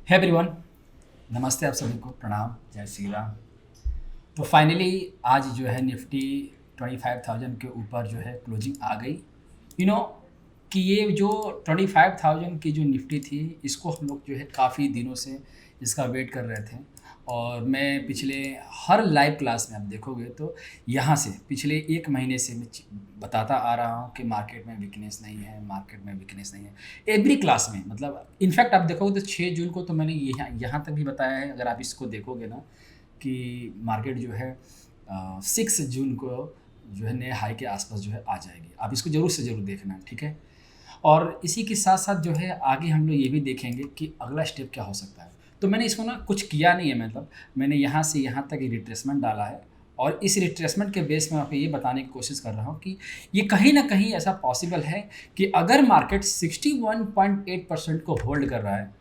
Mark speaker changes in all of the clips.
Speaker 1: है एवरीवन। नमस्ते आप सभी को, प्रणाम, जय श्री राम। तो फाइनली आज जो है निफ्टी 25,000 के ऊपर जो है क्लोजिंग आ गई। यू नो कि ये जो 25,000 की जो निफ्टी थी, इसको हम लोग जो है काफ़ी दिनों से इसका वेट कर रहे थे। और मैं पिछले हर लाइव क्लास में आप देखोगे तो यहाँ से पिछले एक महीने से मैं बताता आ रहा हूँ कि मार्केट में वीकनेस नहीं है, मार्केट में वीकनेस नहीं है। एवरी क्लास में, मतलब इनफैक्ट आप देखोगे तो 6 जून को तो मैंने यहाँ तक भी बताया है। अगर आप इसको देखोगे ना कि मार्केट जो है 6 जून को जो है नए हाई के आसपास जो है आ जाएगी। आप इसको ज़रूर से ज़रूर देखना, ठीक है। और इसी के साथ साथ जो है आगे हम लोग ये भी देखेंगे कि अगला स्टेप क्या हो सकता है। तो मैंने इसको ना कुछ किया नहीं है, मतलब मैंने यहाँ से यहाँ तक रिट्रेसमेंट डाला है। और इस रिट्रेसमेंट के बेस में आपको ये बताने की कोशिश कर रहा हूँ कि ये कहीं ना कहीं ऐसा पॉसिबल है कि अगर मार्केट 61.8% को होल्ड कर रहा है,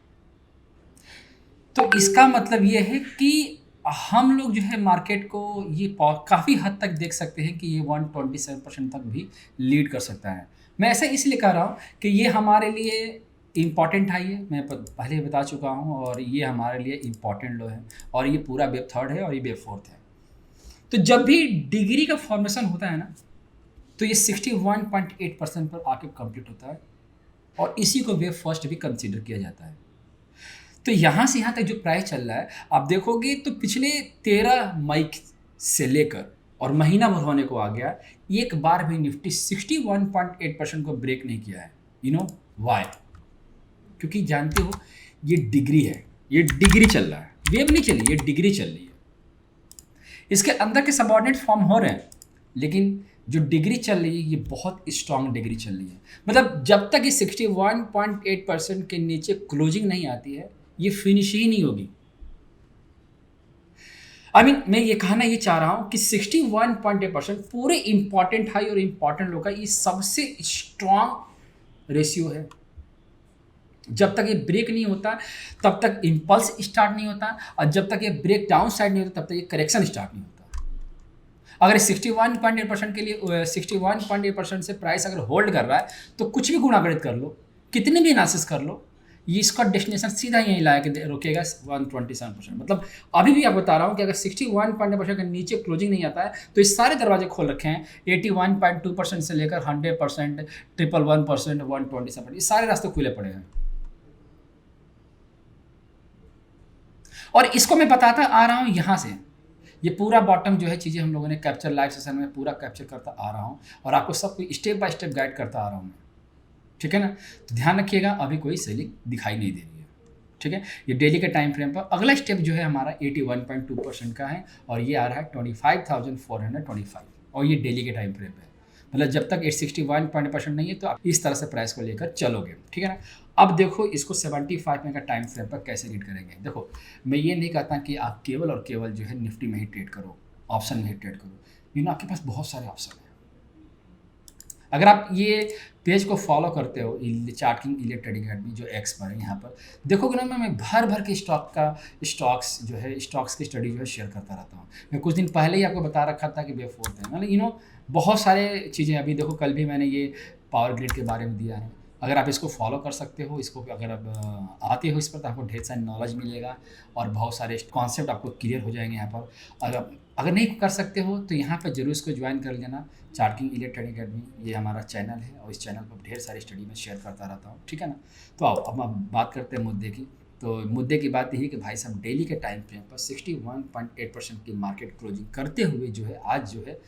Speaker 1: तो इसका मतलब ये है कि हम लोग जो है मार्केट को ये काफ़ी हद तक देख सकते हैं कि ये 127% तक भी लीड कर सकता है। मैं ऐसा इसलिए कह रहा हूँ कि ये हमारे लिए इम्पॉर्टेंट हाई है, मैं पहले ही बता चुका हूँ, और ये हमारे लिए इम्पॉर्टेंट लो है। और ये पूरा वेब थर्ड है और ये वेब फोर्थ है। तो जब भी डिग्री का फॉर्मेशन होता है ना, तो ये 61.8% पर आके कंप्लीट होता है, और इसी को वेब फर्स्ट भी कंसिडर किया जाता है। तो यहाँ से यहाँ तक जो प्राइस चल रहा है, आप देखोगे तो पिछले 13 मई से लेकर और महीना भर होने को आ गया, एक बार भी निफ्टी 61.8% को ब्रेक नहीं किया है। You know why? क्योंकि जानते हो ये डिग्री है, ये डिग्री चल रहा है, वेव नहीं चली, ये डिग्री चल रही है। इसके अंदर के सबऑर्डिनेट फॉर्म हो रहे हैं, लेकिन जो डिग्री चल रही है ये बहुत स्ट्रांग डिग्री चल रही है। मतलब जब तक ये 61.8% के नीचे क्लोजिंग नहीं आती है, ये फिनिश ही नहीं होगी। मैं ये कहना ये चाह रहा हूं कि 61.8% पूरे इंपॉर्टेंट हाई और इंपॉर्टेंट लो का ये सबसे स्ट्रांग रेशियो है। जब तक ये ब्रेक नहीं होता तब तक इंपल्स स्टार्ट नहीं होता, और जब तक ये ब्रेक डाउन साइड नहीं होता तब तक ये करेक्शन स्टार्ट नहीं होता। अगर 61.8% के लिए 61.8% से प्राइस अगर होल्ड कर रहा है, तो कुछ भी गुणागणित कर लो, कितने भी एनालिसिस कर लो, ये इसका डेस्टिनेशन सीधा यहीं ला के रोकेगा 127%। मतलब अभी भी आप बता रहा हूँ कि अगर 61.8% के नीचे क्लोजिंग नहीं आता है, तो ये सारे दरवाजे खोल रखे हैं। 81.2% से लेकर 100%, 111%, 127%, ये सारे रास्ते खुले पड़े हैं। और इसको मैं बताता आ रहा हूँ यहाँ से, ये पूरा बॉटम जो है चीज़ें हम लोगों ने कैप्चर लाइव सेशन में पूरा कैप्चर करता आ रहा हूँ, और आपको सब कुछ स्टेप बाय स्टेप गाइड करता आ रहा हूँ मैं, ठीक है ना। तो ध्यान रखिएगा, अभी कोई सेलिंग दिखाई नहीं दे रही है, ठीक है। ये डेली के टाइम फ्रेम पर अगला स्टेप जो है हमारा 81.2% का है, और ये आ रहा है 25,425, और ये डेली के टाइम फ्रेम पे है। मतलब जब तक 861% नहीं है तो आप इस तरह से प्राइस को लेकर चलोगे, ठीक है ना। अब देखो इसको 75 में का टाइम फ्रेम पर कैसे रीड करेंगे। देखो, मैं ये नहीं कहता कि आप केवल और केवल जो है निफ्टी में ही ट्रेड करो, ऑप्शन में ही ट्रेड करो। आपके पास बहुत सारे ऑप्शन हैं। अगर आप ये पेज को फॉलो करते हो, चार्टिंग इलिट ट्रेडिंग एकेडमी जो एक्स पर है, यहाँ पर देखोगे ना, मैं भर भर के स्टॉक्स की स्टडी जो है शेयर करता रहता हूँ। मैं कुछ दिन पहले ही आपको बता रखा था कि वेव फोर्थ है, मतलब बहुत सारे चीज़ें। अभी देखो कल भी मैंने ये पावर ग्रिड के बारे में दिया है। अगर आप इसको फॉलो कर सकते हो, इसको अगर आप आते हो इस पर, तो आपको ढेर सारी नॉलेज मिलेगा और बहुत सारे कॉन्सेप्ट आपको क्लियर हो जाएंगे यहाँ पर। अगर नहीं कर सकते हो तो यहाँ पर जरूर इसको ज्वाइन कर लेना, चार्टिंग इलिट ट्रेडिंग एकेडमी, ये हमारा चैनल है, और इस चैनल पर ढेर सारी स्टडी में शेयर करता रहता हूँ, ठीक है ना। तो आओ अब हम बात करते हैं मुद्दे की। तो मुद्दे की बात यही कि भाई साहब डेली के टाइम फ्रेम पर 61.8% की मार्केट क्लोजिंग करते हुए जो है आज जो है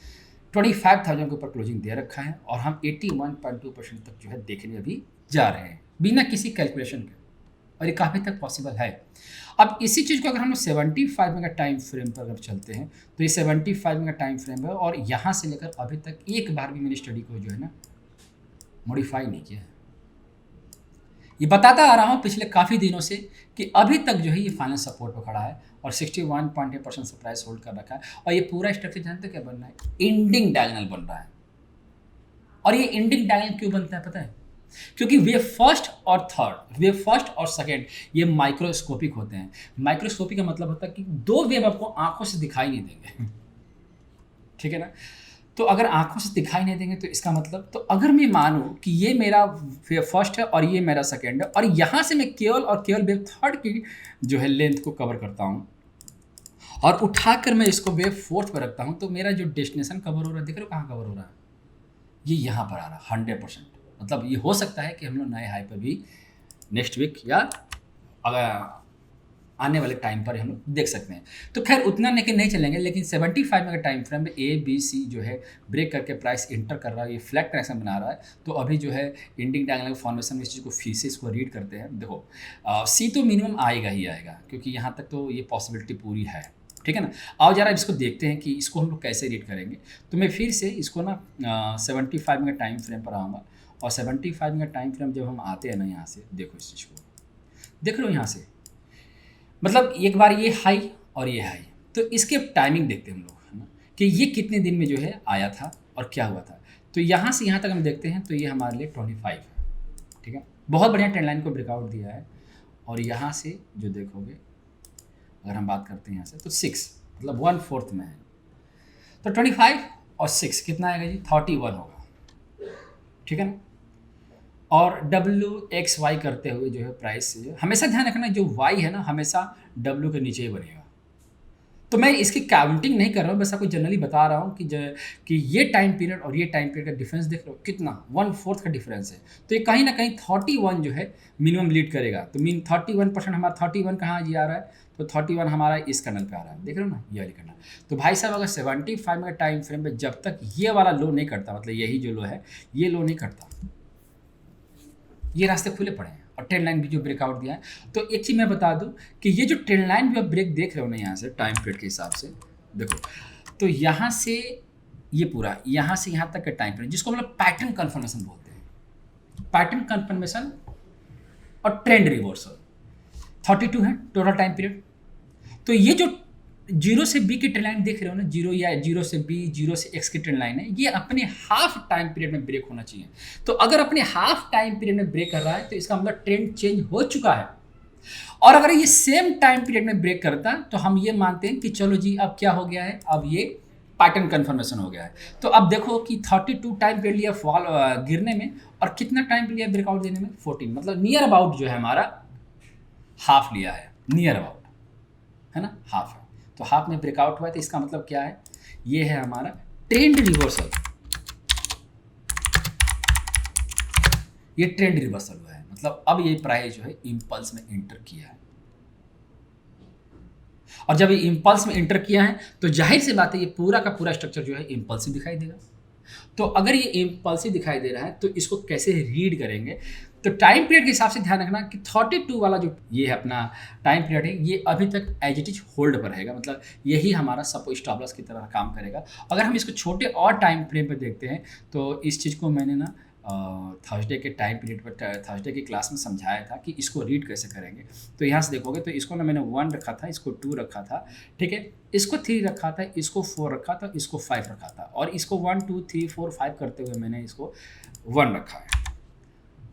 Speaker 1: 25,000 के ऊपर क्लोजिंग दे रखा है, और हम 81.2% तक जो है देखने अभी जा रहे हैं बिना किसी कैलकुलेशन के, और ये काफ़ी तक पॉसिबल है। अब इसी चीज़ को अगर हम 75 में का टाइम फ्रेम पर अगर चलते हैं, तो ये 75 में का टाइम फ्रेम है, और यहाँ से लेकर अभी तक एक बार भी मेरी स्टडी को जो है ना मॉडिफाई नहीं किया है। ये बताता आ रहा हूँ पिछले काफ़ी दिनों से कि अभी तक जो है ये फाइनल सपोर्ट पर खड़ा है, और 61.8% से प्राइस होल्ड कर रखा है। और ये पूरा स्ट्रक्चर जानते क्या बन रहा है? इंडिंग डायगोनल बन रहा है। और ये इंडिंग डायगोनल क्यों बनता है पता है? क्योंकि वेव फर्स्ट और थर्ड, वेव फर्स्ट और सेकेंड, ये माइक्रोस्कोपिक होते हैं। माइक्रोस्कोपिक का मतलब होता है कि दो वेव आपको आंखों से दिखाई नहीं देंगे, ठीक है ना। तो अगर आँखों से दिखाई नहीं देंगे तो इसका मतलब, तो अगर मैं मानूँ कि ये मेरा फर्स्ट है और ये मेरा सेकंड है और यहाँ से मैं केवल और केवल वेव थर्ड की जो है लेंथ को कवर करता हूँ और उठाकर मैं इसको वेव फोर्थ पर रखता हूँ, तो मेरा जो डेस्टिनेशन कवर हो रहा है, देख रहे हो कहाँ कवर हो रहा है, ये यहाँ पर आ रहा है 100%। मतलब ये हो सकता है कि हम लोग नए हाई पर भी नेक्स्ट वीक या अगर आने वाले टाइम पर हम लोग देख सकते हैं। तो खैर उतना लेकिन नहीं चलेंगे, लेकिन 75 में टाइम फ्रेम में ए बी सी जो है ब्रेक करके प्राइस इंटर कर रहा है, ये फ्लैट करेक्शन बना रहा है। तो अभी जो है इंडियन डायगोनल फॉर्मेशन में इस चीज़ को फिर से इसको रीड करते हैं। देखो सी तो मिनिमम आएगा ही आएगा, क्योंकि यहाँ तक तो ये पॉसिबिलिटी पूरी है, ठीक है ना। आओ जरा इसको देखते हैं कि इसको हम लोग कैसे रीड करेंगे। तो मैं फिर से इसको ना 75 में टाइम फ्रेम पर आऊँगा, और 75 में टाइम फ्रेम जब हम आते हैं ना, यहाँ से देखो इस चीज़ को, देख रहे हो यहाँ से, मतलब एक बार ये हाई और ये हाई, तो इसके टाइमिंग देखते हैं हम लोग, है ना, कि ये कितने दिन में जो है आया था और क्या हुआ था। तो यहाँ से यहाँ तक हम देखते हैं तो ये हमारे लिए 25 है, ठीक है, बहुत बढ़िया ट्रेंड लाइन को ब्रेकआउट दिया है। और यहाँ से जो देखोगे, अगर हम बात करते हैं यहाँ से, तो 6 मतलब 1/4 में है, तो 25 और 6 कितना आएगा जी, 31 होगा, ठीक है ना। और WXY करते हुए जो है प्राइस, हमेशा ध्यान रखना जो Y है ना, हमेशा W के नीचे ही बनेगा। तो मैं इसकी काउंटिंग नहीं कर रहा हूँ, बस आपको जनरली बता रहा हूँ कि ये टाइम पीरियड और ये टाइम पीरियड का डिफरेंस देख रहे हो कितना, 1/4 का डिफरेंस है। तो ये कहीं ना कहीं 31 जो है मिनिमम लीड करेगा। तो मीन 31% हमारा 31 कहाँ जी आ रहा है, तो 31 हमारा इस कैंडल पे आ रहा है, देख रहे हो ना, ये वाली कैंडल। तो भाई साहब अगर 75 में टाइम फ्रेम में जब तक ये वाला लो नहीं करता, मतलब यही जो लो है ये लो नहीं करता, ये रास्ते खुले पड़े हैं और ट्रेंड लाइन भी जो ब्रेकआउट दिया है। तो एक चीज़ मैं बता दूं कि ये जो ट्रेंड लाइन भी आप ब्रेक देख रहे हो ना, यहाँ से टाइम पीरियड के हिसाब से देखो, तो यहाँ से ये पूरा यहाँ से यहाँ तक का टाइम पीरियड, जिसको मतलब पैटर्न कन्फर्मेशन बोलते हैं, पैटर्न कन्फर्मेशन और ट्रेंड रिवर्सल 32 है टोटल टाइम पीरियड। तो ये जो 0 से B की ट्रेंड लाइन देख रहे हो ना, 0 या 0 से B, 0 से X की ट्रेंड लाइन है, ये अपने हाफ टाइम पीरियड में ब्रेक होना चाहिए। तो अगर अपने हाफ टाइम पीरियड में ब्रेक कर रहा है तो इसका मतलब ट्रेंड चेंज हो चुका है। और अगर ये सेम टाइम पीरियड में ब्रेक करता तो हम ये मानते हैं कि चलो जी अब क्या हो गया है, अब ये पैटर्न कन्फर्मेशन हो गया है। तो अब देखो कि 32 टाइम पीरियड लिया फॉल गिरने में, और कितना टाइम लिया ब्रेकआउट देने में, 14, मतलब नियर अबाउट जो है हमारा हाफ लिया है, नियर अबाउट, है ना, हाफ है। तो हाफ में ब्रेकआउट हुआ है, तो इसका मतलब क्या है, ये है हमारा ट्रेंड रिवर्सल, ये ट्रेंड रिवर्सल हुआ है। मतलब अब ये प्राइस जो है इंपल्स में इंटर किया है, और जब ये इंपल्स में इंटर किया है तो जाहिर सी बात है ये पूरा का पूरा स्ट्रक्चर जो है इंपल्सिव दिखाई देगा। तो अगर ये इंपल्सिव दिखाई दे रहा है तो इसको कैसे रीड करेंगे, तो टाइम पीरियड के हिसाब से ध्यान रखना कि 32 वाला जो ये है अपना टाइम पीरियड है, ये अभी तक एज इट इज होल्ड पर रहेगा, मतलब यही हमारा सपोर्ट स्टॉप लॉस की तरह काम करेगा। अगर हम इसको छोटे और टाइम फ्रेम पर देखते हैं तो इस चीज़ को मैंने ना थर्सडे के टाइम पीरियड पर, थर्सडे की क्लास में समझाया था कि इसको रीड कैसे करेंगे। तो यहाँ से देखोगे तो इसको ना मैंने 1 रखा था, इसको 2 रखा था, ठीक है, इसको 3 रखा था, इसको 4 रखा था, इसको 5 रखा था, और इसको 1 2 3 4 5 करते हुए मैंने इसको 1 रखा है।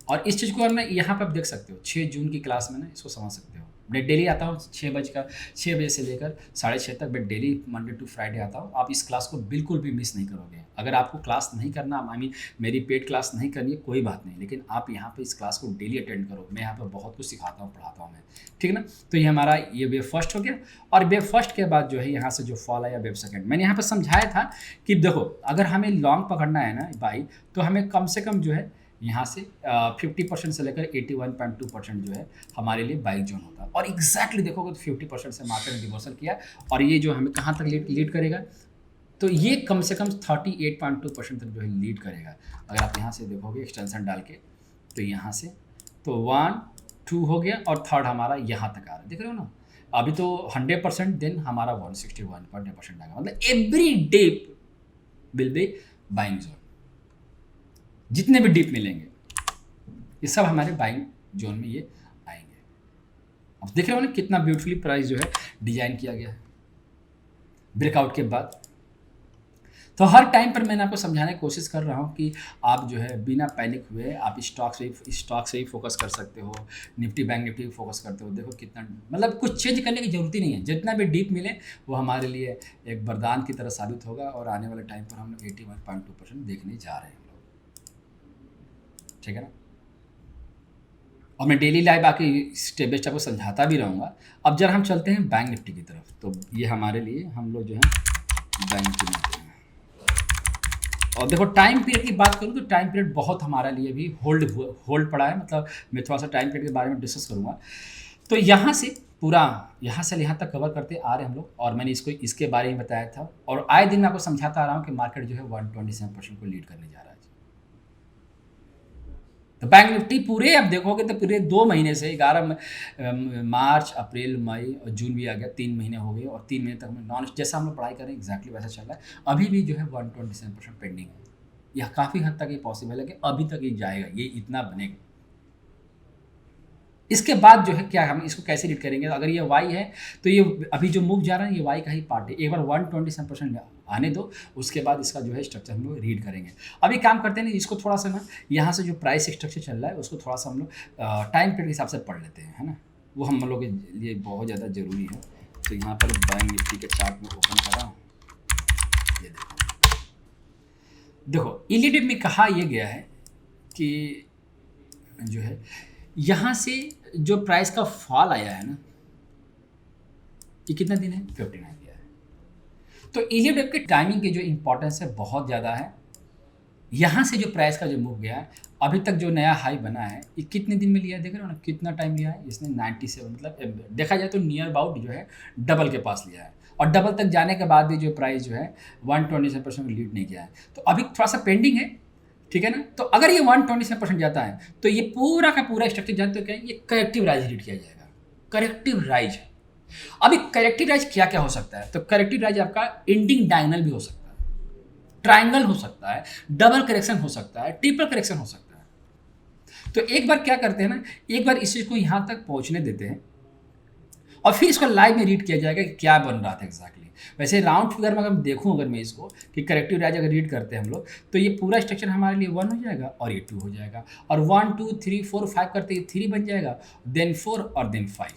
Speaker 1: और इस चीज़ को मैं यहाँ पर आप देख सकते हो, 6 जून की क्लास में ना इसको समझ सकते हो। मैं डेली आता हूँ 6 बजे से लेकर 6:30 तक, मैं डेली मंडे टू फ्राइडे आता हूँ। आप इस क्लास को बिल्कुल भी मिस नहीं करोगे। अगर आपको क्लास नहीं करना, आई मीन मेरी पेड क्लास नहीं करनी है, कोई बात नहीं, लेकिन आप यहाँ पे इस क्लास को डेली अटेंड करो। मैं यहाँ पर बहुत कुछ सिखाता हूँ, पढ़ाता हूँ मैं, ठीक है ना। तो ये हमारा ये वेव फर्स्ट हो गया, और वेव फर्स्ट के बाद जो है यहाँ से जो फॉल आया वेव सेकेंड। मैंने यहाँ पर समझाया था कि देखो अगर हमें लॉन्ग पकड़ना है ना बाई, तो हमें कम से कम जो है यहाँ से 50% से लेकर 81.2% जो है हमारे लिए बाइक जोन होता है। और एग्जैक्टली देखोगे तो 50% से मार्केट ने रिवर्सल किया, और ये जो हमें कहाँ तक लीड करेगा, तो ये कम से कम 38.2% तक जो है लीड करेगा। अगर आप यहाँ से देखोगे एक्सटेंशन डाल के, तो यहाँ से तो 1 2 हो गया, और थर्ड हमारा यहाँ तक आ रहा है, देख रहे हो ना। अभी तो 100% देन हमारा 161.8% आएगा, मतलब every day will be buying zone. जितने भी डीप मिलेंगे ये सब हमारे बाइंग जोन में ये आएंगे। अब देख रहे हो ना कितना ब्यूटीफुली प्राइस जो है डिजाइन किया गया है ब्रेकआउट के बाद। तो हर टाइम पर मैंने आपको समझाने की कोशिश कर रहा हूँ कि आप जो है बिना पैनिक हुए आप स्टॉक से ही फोकस कर सकते हो, निफ्टी बैंक निफ्टी पे फोकस करते हो। देखो कितना, मतलब कुछ चेंज करने की ज़रूरत ही नहीं है, जितना भी डीप मिले वो हमारे लिए एक वरदान की तरह साबित होगा। और आने वाले टाइम पर हम लोग 81.2% देखने जा रहे हैं हम लोग, ठीक है ना। और मैं डेली लाइव आके स्टेप बाय स्टेप को समझाता भी रहूँगा। अब जरा हम चलते हैं बैंक निफ्टी की तरफ। तो ये हमारे लिए हम लोग जो है बैंक निफ्टी में आते हैं। और देखो टाइम पीरियड की बात करूँ तो टाइम पीरियड बहुत हमारे लिए भी होल्ड पड़ा है। मतलब मैं थोड़ा सा टाइम पीरियड के बारे में डिस्कस करूँगा। तो यहाँ से पूरा यहाँ से यहाँ तक कवर करते आ रहे हैं हम लोग, और मैंने इसके बारे में बताया था। और आए दिन मैं आपको समझाता आ रहा हूँ कि मार्केट जो है 127% को लीड करने जा रहा है। तो बैंक निफ्टी पूरे अब देखोगे तो पूरे 2 महीने से 11 मार्च, अप्रैल, मई और जून भी आ गया, 3 महीने हो गए। और 3 महीने तक में नॉन जैसा हम लोग पढ़ाई कर रहे हैं एग्जैक्टली वैसा चल रहा है। अभी भी जो है 127% पेंडिंग है। यह काफ़ी हद तक ये पॉसिबल है कि अभी तक ये जाएगा, ये इतना बनेगा। इसके बाद जो है क्या हम इसको कैसे रीड करेंगे? अगर ये वाई है तो ये अभी जो मूव जा रहा है ये वाई का ही पार्ट है। एक बार 127% आने दो, उसके बाद इसका जो है स्ट्रक्चर हम लोग रीड करेंगे। अभी काम करते हैं ना, इसको थोड़ा सा ना यहाँ से जो प्राइस स्ट्रक्चर चल रहा है उसको थोड़ा सा हम लोग टाइम पीरियड के हिसाब से पढ़ लेते हैं, है ना। वो हम लोग के लिए बहुत ज़्यादा ज़रूरी है। तो यहाँ पर बैंक निफ्टी के चार्ट में ओपन कर रहा हूँ। ये देखो इलीडिप में कहा यह गया है कि जो है यहाँ से जो प्राइस का फॉल आया है ना, ये कितना दिन है? 59 दिया है। तो इलीडिप की टाइमिंग की जो इंपॉर्टेंस है बहुत ज़्यादा है। यहाँ से जो प्राइस का जो मूव गया है, अभी तक जो नया हाई बना है, ये कितने दिन में लिया है? देख रहे हो ना कितना टाइम लिया है इसने? 97, मतलब देखा जाए तो नियर अबाउट जो है डबल के पास लिया है। और डबल तक जाने के बाद भी जो प्राइस जो है 127% लीड नहीं किया है। तो अभी थोड़ा सा पेंडिंग है, ठीक है ना। तो अगर ये 127% जाता है तो ये पूरा का पूरा स्ट्रक्चर जानते हो क्या है? ये करेक्टिव राइज रीड किया जाएगा। Corrective rise. अभी करेक्टिव राइज क्या क्या हो सकता है? तो करेक्टिव राइज आपका एंडिंग डायगोनल भी हो सकता है, ट्रायंगल हो सकता है, डबल करेक्शन हो सकता है, ट्रिपल करेक्शन हो सकता है। तो एक बार क्या करते हैं ना, एक बार इस चीज़ को यहाँ तक पहुँचने देते हैं और फिर इसको लाइव में रीड किया जाएगा कि क्या बन रहा था एग्जैक्टली। वैसे राउंड फिगर में अगर देखूँ, अगर मैं इसको कि करेक्टिव राइज अगर रीड करते हैं हम लोग, तो ये पूरा स्ट्रक्चर हमारे लिए 1 हो जाएगा और ये 2 हो जाएगा, और 1 2 3 4 5 करते ये 3 बन जाएगा, देन 4 और देन 5।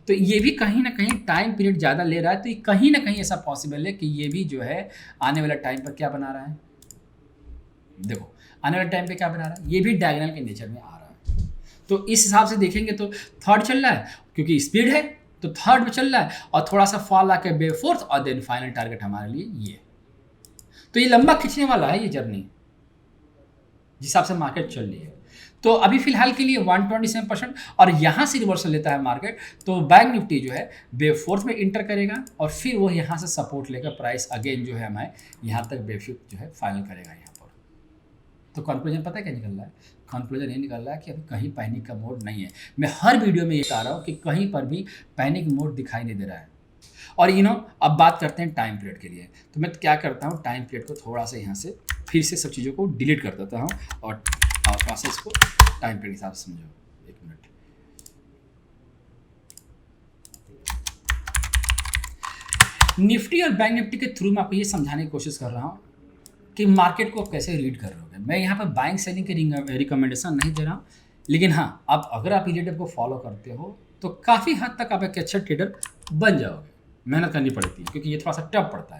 Speaker 1: तो ये भी कहीं ना कहीं टाइम पीरियड ज़्यादा ले रहा है। तो ये कहीं ना कहीं ऐसा पॉसिबल है कि ये भी जो है आने वाला टाइम पर क्या बना रहा है? देखो आने वाले टाइम पे क्या बना रहा है? ये भी डायगोनल के नेचर में आ रहा है। तो इस हिसाब से देखेंगे तो थर्ड चल रहा है, क्योंकि स्पीड है तो थर्ड में चल रहा है, और थोड़ा सा फॉल आके बे फोर्थ, और देन फाइनल टारगेट हमारे लिए ये। तो ये लंबा खींचने वाला है ये जर्नी, जिस हिसाब से मार्केट चल रही है। तो अभी फिलहाल के लिए 127%, और यहाँ से रिवर्सल लेता है मार्केट तो बैंक निफ्टी जो है बे फोर्थ में इंटर करेगा, और फिर वो यहाँ से सपोर्ट लेकर प्राइस अगेन जो है हमारे यहाँ तक बे फिफ्थ जो है फाइनल करेगा यहाँ पर। तो कंक्लूजन पता है क्या निकल रहा है? कंक्लूजन ये निकल रहा है कि अभी कहीं पैनिक का मोड नहीं है। मैं हर वीडियो में ये कह रहा हूँ कि कहीं पर भी पैनिक मोड दिखाई नहीं दे रहा है। और अब बात करते हैं टाइम पीरियड के लिए। तो मैं क्या करता हूँ, टाइम पीरियड को थोड़ा सा यहाँ से फिर से सब चीज़ों को डिलीट कर देता हूँ, और थोड़ा सा इसको टाइम पीरियड के हिसाब से समझो। एक मिनट। निफ्टी और बैंक निफ्टी के थ्रू मैं आपको ये समझाने की कोशिश कर रहा हूँ कि मार्केट को कैसे रीड कर रहे हो। मैं यहाँ पर बाइंग सेलिंग के रिकमेंडेशन नहीं दे रहा हूँ, लेकिन हाँ अब अगर आप इलीडिप को फॉलो करते हो तो काफ़ी हद तक आप एक अच्छा ट्रेडर बन जाओगे। मेहनत करनी पड़ती है क्योंकि ये थोड़ा सा टफ पड़ता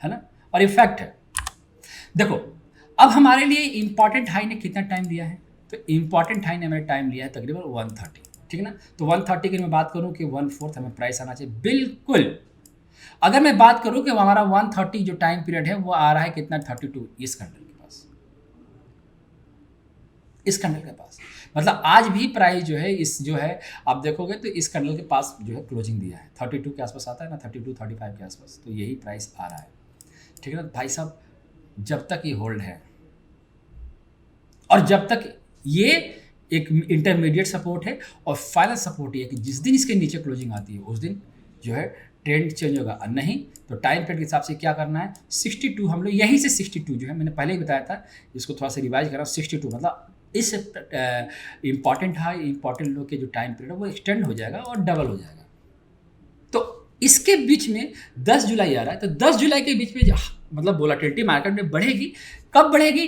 Speaker 1: है ना, और इफेक्ट है। देखो अब हमारे लिए इंपॉर्टेंट हाई ने कितना टाइम दिया है? तो इंपॉर्टेंट हाई ने हमें टाइम लिया है तकरीबन 130, ठीक है ना। तो 130 की मैं बात करूँ कि 1/4 हमें प्राइस आना चाहिए बिल्कुल। अगर मैं बात करूं कि हमारा 130 जो टाइम पीरियड है वो आ रहा है कितना? 32 इस कैंडल के पास, इस कैंडल के पास। मतलब आज भी प्राइस जो है इस जो है आप देखोगे तो इस कैंडल के पास जो है क्लोजिंग दिया है 32 के आसपास आता है ना, 32 35 के आसपास। तो यही प्राइस आ रहा है, ठीक है ना भाई साहब। जब तक ये होल्ड है और जब तक ये एक इंटरमीडिएट सपोर्ट है और फाइनल सपोर्ट ये है कि जिस दिन इसके नीचे क्लोजिंग आती है उस दिन जो है ट्रेंड चेंज होगा। और नहीं तो टाइम पीरियड के हिसाब से क्या करना है? 62 हम लोग यहीं से 62 जो है मैंने पहले ही बताया था, इसको थोड़ा सा रिवाइज करा। 62 मतलब इस इंपॉर्टेंट हाई इंपॉर्टेंट लो के जो टाइम पीरियड है वो एक्सटेंड हो जाएगा और डबल हो जाएगा। तो इसके बीच में 10 जुलाई आ रहा है, तो 10 जुलाई के बीच में मतलब वोलेटिलिटी मार्केट में बढ़ेगी। कब बढ़ेगी?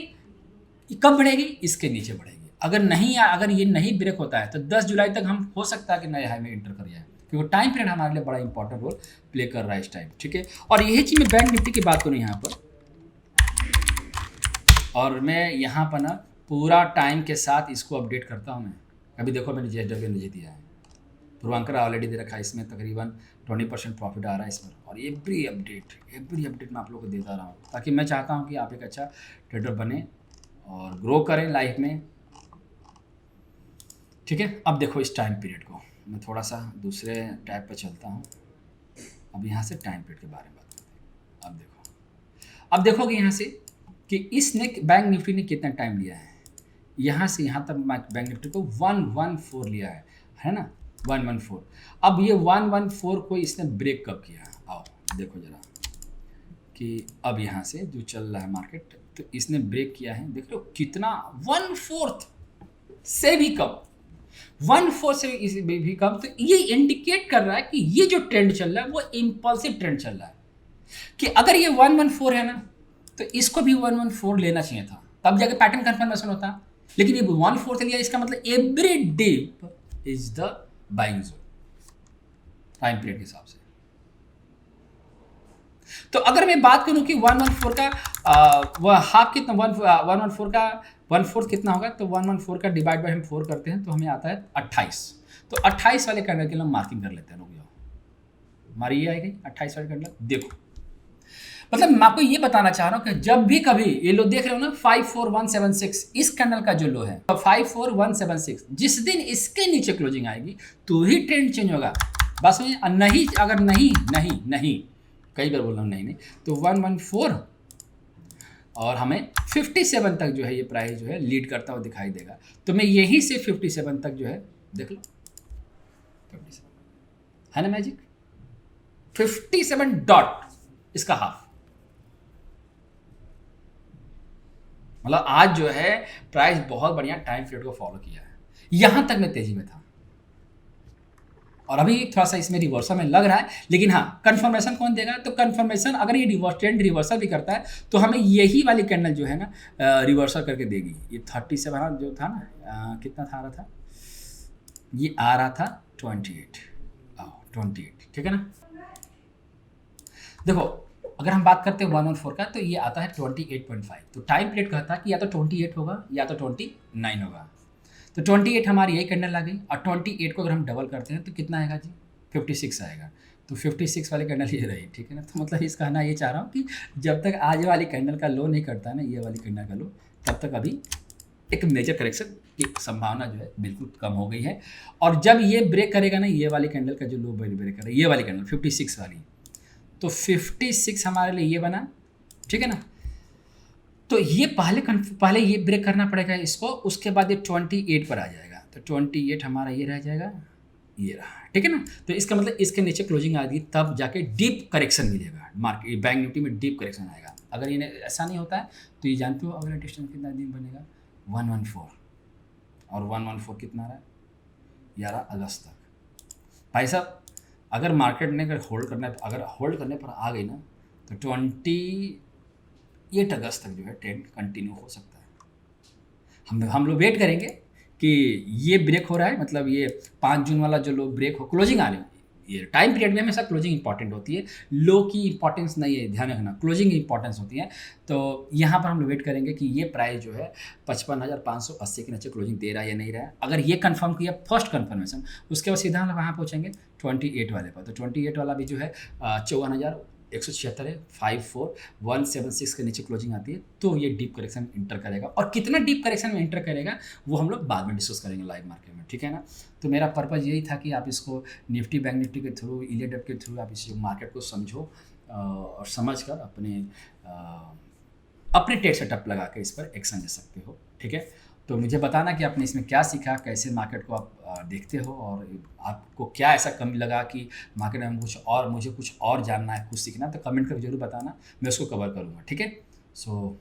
Speaker 1: कब बढ़ेगी? इसके नीचे बढ़ेगी। अगर ये नहीं ब्रेक होता है तो 10 जुलाई तक हम हो सकता है कि नए हाई में एंटर कर जाए, क्योंकि टाइम पीरियड हमारे लिए बड़ा इंपॉर्टेंट रोल प्ले कर रहा है इस टाइम, ठीक है। और यही चीज़ मैं बैंक निफ्टी की बात करूँ यहाँ पर, और मैं यहाँ पर ना पूरा टाइम के साथ इसको अपडेट करता हूँ मैं। अभी देखो मैंने JSW मुझे दिया है, पूर्वांकर ऑलरेडी दे रखा है, इसमें तकरीबन 20% प्रॉफिट आ रहा है इस पर। और एवरी अपडेट मैं आप लोगों को देता रहा हूँ, ताकि मैं चाहता हूँ कि आप एक अच्छा ट्रेडर बने और ग्रो करें लाइफ में, ठीक है। अब देखो इस टाइम पीरियड को मैं थोड़ा सा दूसरे टैब पर चलता हूँ। अब यहाँ से टाइम पीरियड के बारे में बात करते हैं। अब देखोगे यहाँ से कि इसने बैंक निफ्टी ने कितना टाइम लिया है, यहाँ से यहाँ तक बैंक निफ्टी को 114 लिया है ना, 114। अब ये 114 को इसने ब्रेक कब किया? आओ देखो जरा कि अब यहाँ से जो चल रहा है मार्केट, तो इसने ब्रेक किया है, देख लो कितना, 1/4 से भी कम, 1/4 से भी कम। तो ये इंडिकेट कर रहा है कि ये जो ट्रेंड चल रहा है वो इम्पल्सिव ट्रेंड चल रहा है, कि अगर ये 114 है ना तो इसको भी 114 लेना चाहिए था, तब जाके पैटर्न कंफर्मेशन होता। लेकिन ये 1/4 से लिया, इसका मतलब every dip is the buying zone time period के हिसाब से। तो अगर मैं बात करूं कि 114 का वह हाफ कितना, 114 का 1/4 कितना होगा, तो 114 का डिवाइड बाय हम 4 करते हैं तो हमें आता है 28। तो 28 वाले कैंडल के लिए हम मार्किंग कर लेते हैं, रुक जाओ, हमारी ये आएगी 28 वाले कैंडल। देखो मतलब मैं आपको ये बताना चाह रहा हूं कि जब भी कभी ये लो देख रहे हो ना 54176, इस कैंडल का जो लो है 54176, जिस दिन इसके नीचे क्लोजिंग आएगी तो ही ट्रेंड चेंज होगा। बस में नहीं, अगर नहीं कई बार बोल रहा हूँ नहीं तो 114 और हमें 57 तक जो है ये प्राइस जो है लीड करता हुआ दिखाई देगा। तो मैं यहीं से 57 तक जो है देख लो, 57 है ना मैजिक, 57 डॉट इसका हाफ। मतलब आज जो है प्राइस बहुत बढ़िया टाइम पीरियड को फॉलो किया है, यहां तक मैं तेजी में था और अभी थोड़ा सा इसमें रिवर्सल में लग रहा है। लेकिन हाँ, कंफर्मेशन कौन देगा? तो कंफर्मेशन अगर ये ट्रेंड रिवर्सल भी करता है तो हमें यही वाली कैंडल जो है ना रिवर्सल करके देगी। ये 37 जो था ना, कितना था रहा था, ये आ रहा था 28, 28, ठीक है ना। देखो अगर हम बात करते हैं 114 का, तो ये आता है 28.5। तो टाइम पीरियड कहता है कि या तो 28 होगा या तो 29 होगा। तो 28 हमारी यही कैंडल आ गई, और 28 को अगर हम डबल करते हैं तो कितना आएगा जी, 56 आएगा। तो 56 वाली कैंडल ये रही, ठीक है ना। तो मतलब इस कहना ये चाह रहा हूँ कि जब तक आज वाली कैंडल का लो नहीं करता ना, ये वाली कैंडल का लो, तब तक अभी एक मेजर करेक्शन की संभावना जो है बिल्कुल कम हो गई है। और जब ये ब्रेक करेगा ना, ये वाली कैंडल का जो लो ब्रेक करेगा, ये वाली कैंडल 56 वाली, तो 56 हमारे लिए ये बना, ठीक है ना। तो ये पहले ये ब्रेक करना पड़ेगा इसको, उसके बाद ये 28 पर आ जाएगा। तो 28 हमारा ये रह जाएगा, ये रहा, ठीक है ना। तो इसका मतलब इसके नीचे क्लोजिंग आ गई, तब जाके डीप करेक्शन मिलेगा मार्केट, बैंक निफ्टी में डीप करेक्शन आएगा। अगर ये ऐसा नहीं होता है तो ये जानते हो अगला डिस्टेंस कितना दिन बनेगा, 114, और 114 कितना रहा है, 11 अगस्त तक। भाई साहब अगर मार्केट ने अगर होल्ड करने पर आ गई ना, तो 28 अगस्त तक जो है ट्रेंड कंटिन्यू हो सकता है। हम लोग वेट करेंगे कि ये ब्रेक हो रहा है, मतलब ये 5 जून वाला जो लो ब्रेक हो, क्लोजिंग आ रही है। ये टाइम पीरियड में हमेशा क्लोजिंग इंपॉर्टेंट होती है, लो की इंपॉर्टेंस नहीं है, ध्यान रखना, क्लोजिंग इंपॉर्टेंस होती है। तो यहाँ पर हम लोग वेट करेंगे कि ये प्राइस जो है 55,580 के नीचे क्लोजिंग दे रहा है या नहीं रहा है। अगर ये कंफर्म किया फर्स्ट कंफर्मेशन, उसके बाद सीधा हम लोग कहाँ पहुँचेंगे, 28 वाले पर। तो 28 वाला भी जो है 54,176 है, 54,176 के नीचे क्लोजिंग आती है, तो ये डीप करेक्शन इंटर करेगा। और कितना डीप करेक्शन में इंटर करेगा वो हम लोग बाद में डिस्कस करेंगे लाइव मार्केट में, ठीक है ना। तो मेरा पर्पज़ यही था कि आप इसको निफ्टी बैंक निफ्टी के थ्रू, इलेडप के थ्रू आप इस मार्केट को समझो और समझ कर अपने ट्रेड सेटअप लगा के इस पर एक्शन ले सकते हो, ठीक है। तो मुझे बताना कि आपने इसमें क्या सीखा, कैसे मार्केट को आप देखते हो, और आपको क्या ऐसा कमी लगा कि मार्केट में मुझे कुछ और जानना है, कुछ सीखना, तो कमेंट करके जरूर बताना, मैं उसको कवर करूँगा, ठीक है। सो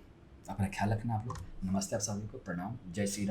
Speaker 1: अपना ख्याल रखना आप लोग। नमस्ते आप सभी को, प्रणाम, जय श्री राम।